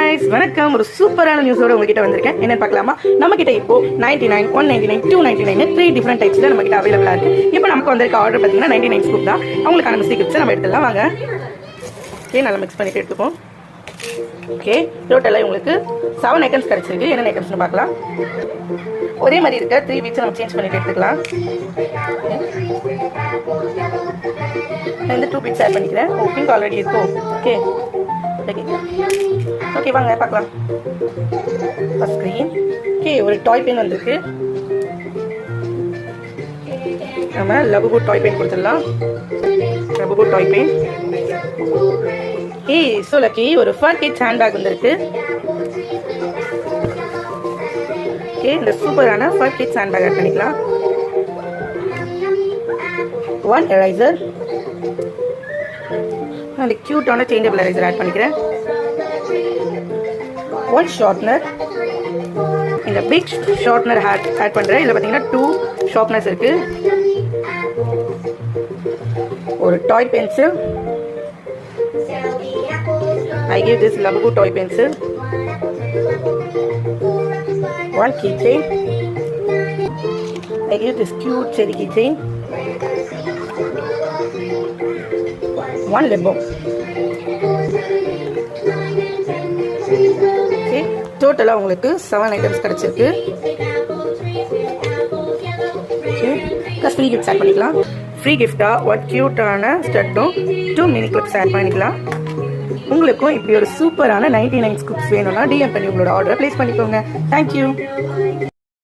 guys, வணக்கம். ஒரு சூப்பரான நியூஸோட உங்ககிட்ட வந்திருக்கேன். என்னன்னு பார்க்கலாமா? நம்ம கிட்ட இப்போ 99, 199, 299 3 டிஃபரண்ட் டைப்ஸ்ல நம்ம கிட்ட அவைலபிளா இருக்கு. இப்போ நமக்கு வந்திருக்க ஆர்டர் பார்த்தீங்கன்னா 99 ஸ்கூப் தான். அவங்களுக்கான மிஸ்டேக் கிப்ஸ் நம்ம எடுத்துடலாம் வாங்க. ஓகே, நல்லா மிக்ஸ் பண்ணிட்டு எடுத்துப்போம். ஓகே, டோட்டலாக உங்களுக்கு 7 ஐட்டம்ஸ் கிடைச்சிருக்கு. என்னென்ன ஐட்டம்ஸ்னு பார்க்கலாம். ஒரே மாதிரி இருக்க 3 வீக்ஸ் நம்ம சேஞ்ச் பண்ணிட்டு எடுத்துக்கலாம். நான் இந்த 2 பீட்ஸ் ஆட் பண்ணிக்கிறேன். பிங்க் ஆல்ரெடி இருக்கும். ஓகே ஓகே, வாங்க பார்க்கலாம். First green. ஓகே, ஒரு டாய் பென் வந்திருக்கு. நம்ம லபுபு டாய் பென் கொடுத்துடலாம். லபுபு டாய் பென். ஸோ லக்கி ஒரு ஃபர் கிட்ஸ் ஹேண்ட் பேக் வந்திருக்கு. ஓகே, இந்த சூப்பரான ஃபர் கிட்ஸ் ஹேண்ட் பேக் ஆட் பண்ணிக்கலாம். 1 எரேசர். அந்த கியூட்டான சேஞ்சபிள் எரேசர் ஆட் பண்ணிக்கிறேன். 1 ஷார்ப்னர். இந்த பிக் ஷார்ப்னர் ஆட் பண்ணுறேன். இதில் பார்த்தீங்கன்னா 2 ஷார்ப்னர்ஸ் இருக்கு. ஒரு டாய் pencil. I give this Labubu toy pencil. 1 keychain. I give this cute cherry keychain. 1 lip balm. Okay, total உங்களுக்கு 7 ஐட்டம்ஸ் கிடைச்சிருக்கு. Okay, ஃப்ரீ கிஃப்ட்ஸ் ஆட் பண்ணிக்கலாம். ஃப்ரீ கிஃப்டா ஒரு கியூட்டான ஸ்டட்டும் 2 மினி கிளிப்ஸ் ஆட் பண்ணிக்கலாம். உங்களுக்கும் இப்படி ஒரு சூப்பரான 99 ஸ்கூப்ஸ் வேணும்னா டிஎம் பண்ணி உங்களோட ஆர்டரை பிளேஸ் பண்ணிக்கோங்க. தேங்க்யூ.